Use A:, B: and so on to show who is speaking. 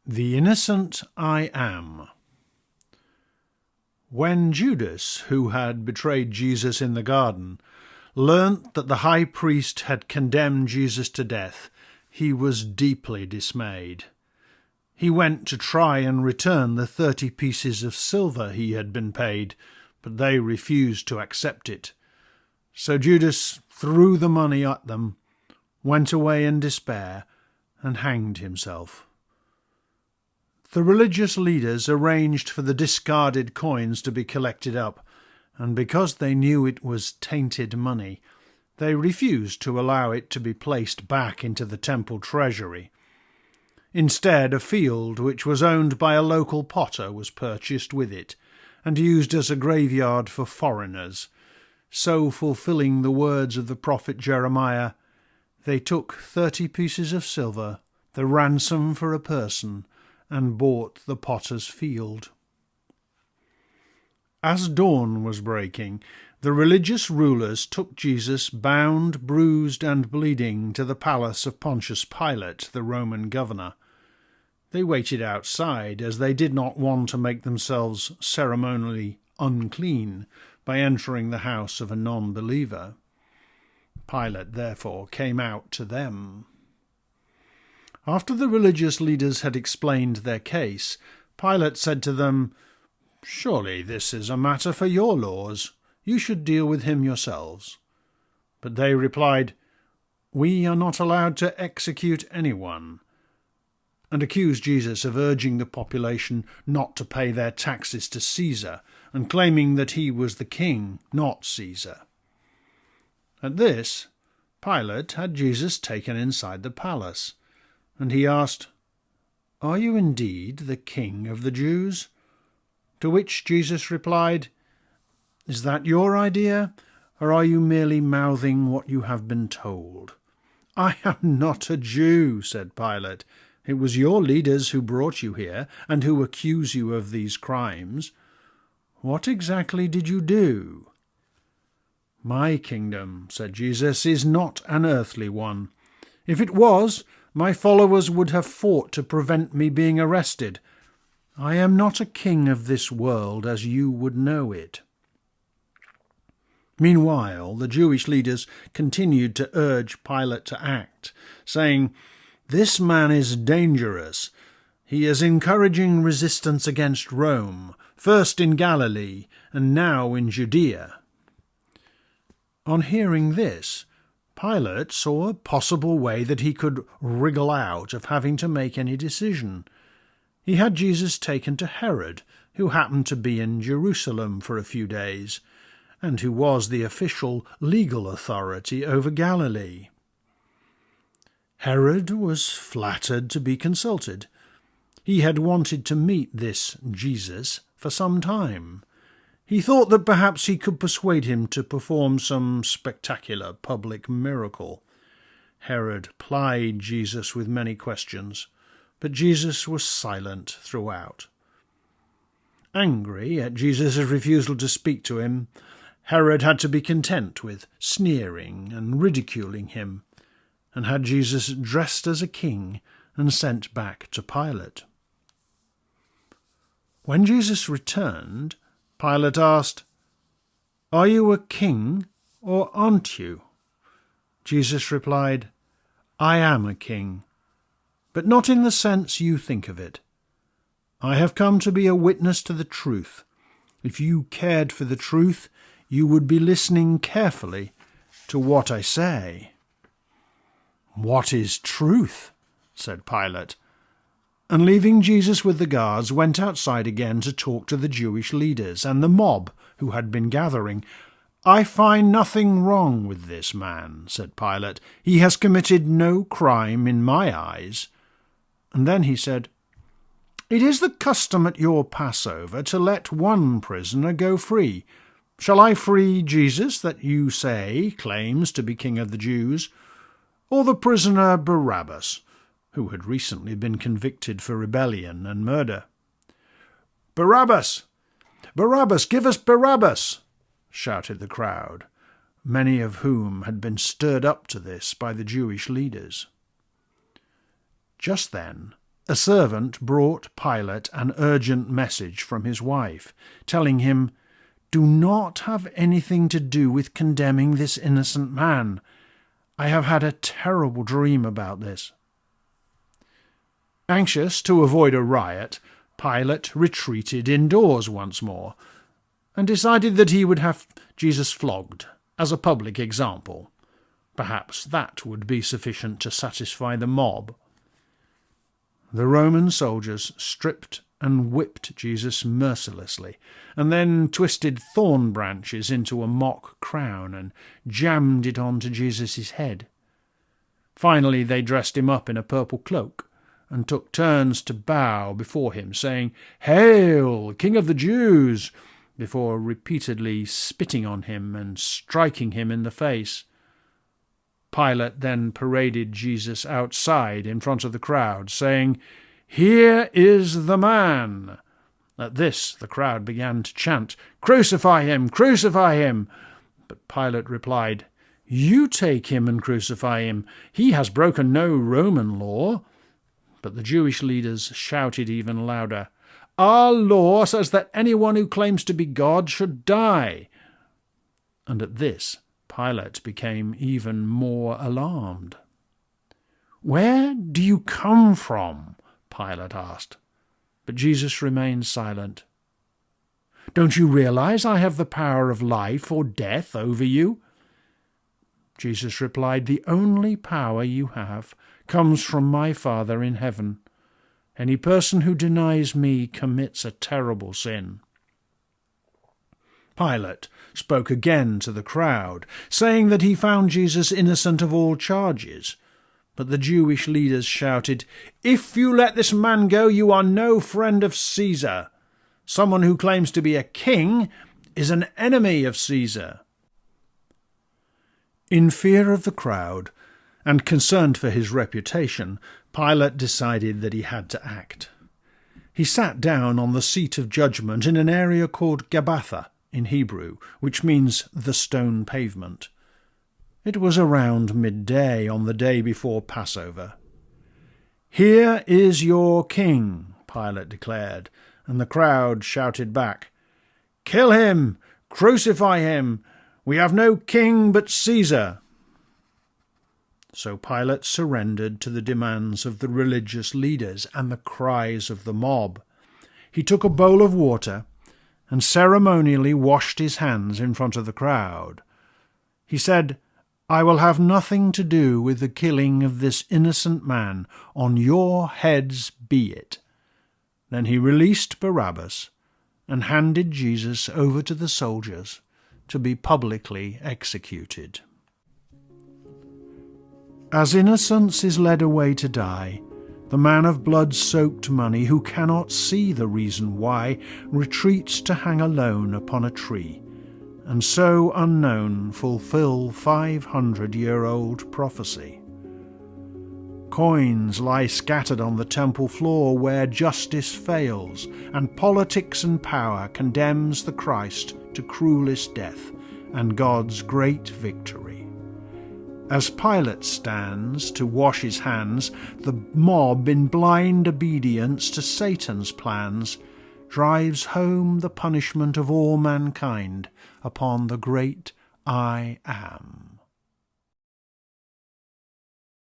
A: The innocent I am. When Judas, who had betrayed Jesus in the garden, learnt that the high priest had condemned Jesus to death, he was deeply dismayed. He went to try and return the 30 pieces of silver he had been paid, but they refused to accept it. So Judas threw the money at them, went away in despair, and hanged himself. The religious leaders arranged for the discarded coins to be collected up, and because they knew it was tainted money, they refused to allow it to be placed back into the temple treasury. Instead, a field which was owned by a local potter was purchased with it, and used as a graveyard for foreigners, so fulfilling the words of the prophet Jeremiah, "They took 30 pieces of silver, the ransom for a person, and bought the potter's field." As dawn was breaking, the religious rulers took Jesus bound, bruised, and bleeding to the palace of Pontius Pilate, the Roman governor. They waited outside, as they did not want to make themselves ceremonially unclean by entering the house of a non-believer. Pilate therefore came out to them. After the religious leaders had explained their case, Pilate said to them, "Surely this is a matter for your laws. You should deal with him yourselves." But they replied, "We are not allowed to execute anyone," and accused Jesus of urging the population not to pay their taxes to Caesar, and claiming that he was the king, not Caesar. At this, Pilate had Jesus taken inside the palace, and he asked, "Are you indeed the king of the Jews?" To which Jesus replied, "Is that your idea, or are you merely mouthing what you have been told?" "I am not a Jew," said Pilate. "It was your leaders who brought you here, and who accuse you of these crimes. What exactly did you do?" "My kingdom," said Jesus, "is not an earthly one. If it was, my followers would have fought to prevent me being arrested. I am not a king of this world as you would know it." Meanwhile, the Jewish leaders continued to urge Pilate to act, saying, "This man is dangerous. He is encouraging resistance against Rome, first in Galilee and now in Judea." On hearing this, Pilate saw a possible way that he could wriggle out of having to make any decision. He had Jesus taken to Herod, who happened to be in Jerusalem for a few days, and who was the official legal authority over Galilee. Herod was flattered to be consulted. He had wanted to meet this Jesus for some time. He thought that perhaps he could persuade him to perform some spectacular public miracle. Herod plied Jesus with many questions, but Jesus was silent throughout. Angry at Jesus' refusal to speak to him, Herod had to be content with sneering and ridiculing him, and had Jesus dressed as a king and sent back to Pilate. When Jesus returned, Pilate asked, "Are you a king, or aren't you?" Jesus replied, "I am a king, but not in the sense you think of it. I have come to be a witness to the truth. If you cared for the truth, you would be listening carefully to what I say." "What is truth?" said Pilate, and leaving Jesus with the guards, went outside again to talk to the Jewish leaders and the mob who had been gathering. "I find nothing wrong with this man," said Pilate. "He has committed no crime in my eyes." And then he said, "It is the custom at your Passover to let one prisoner go free. Shall I free Jesus that you say claims to be king of the Jews, or the prisoner Barabbas, who had recently been convicted for rebellion and murder?" "Barabbas! Barabbas! Give us Barabbas!" shouted the crowd, many of whom had been stirred up to this by the Jewish leaders. Just then A servant brought Pilate an urgent message from his wife, telling him, "Do not have anything to do with condemning this innocent man. I have had a terrible dream about this." Anxious to avoid a riot, Pilate retreated indoors once more, and decided that he would have Jesus flogged as a public example. Perhaps that would be sufficient to satisfy the mob. The Roman soldiers stripped and whipped Jesus mercilessly, and then twisted thorn branches into a mock crown and jammed it onto Jesus' head. Finally they dressed him up in a purple cloak and took turns to bow before him, saying, "Hail, King of the Jews!" before repeatedly spitting on him and striking him in the face. Pilate then paraded Jesus outside in front of the crowd, saying, "Here is the man." At this the crowd began to chant, "Crucify him! Crucify him!" But Pilate replied, "You take him and crucify him. He has broken no Roman law." But the Jewish leaders shouted even louder, "Our law says that anyone who claims to be God should die." And at this Pilate became even more alarmed. "Where do you come from?" Pilate asked. But Jesus remained silent. "Don't you realize I have the power of life or death over you?" Jesus replied, "The only power you have comes from my Father in heaven. Any person who denies me commits a terrible sin." Pilate spoke again to the crowd, saying that he found Jesus innocent of all charges. But the Jewish leaders shouted, "If you let this man go, you are no friend of Caesar. Someone who claims to be a king is an enemy of Caesar." In fear of the crowd, and concerned for his reputation, Pilate decided that he had to act. He sat down on the seat of judgment in an area called Gabbatha in Hebrew, which means the stone pavement. It was around midday on the day before Passover. "Here is your king," Pilate declared, and the crowd shouted back, "Kill him! Crucify him! We have no king but Caesar." So Pilate surrendered to the demands of the religious leaders and the cries of the mob. He took a bowl of water and ceremonially washed his hands in front of the crowd. He said, "I will have nothing to do with the killing of this innocent man. On your heads be it." Then he released Barabbas and handed Jesus over to the soldiers to be publicly executed. As innocence is led away to die, the man of blood-soaked money, who cannot see the reason why, retreats to hang alone upon a tree, and so unknown fulfill 500-year-old prophecy. Coins lie scattered on the temple floor where justice fails, and politics and power condemns the Christ to cruelest death and God's great victory. As Pilate stands to wash his hands, the mob, in blind obedience to Satan's plans, drives home the punishment of all mankind upon the great I Am.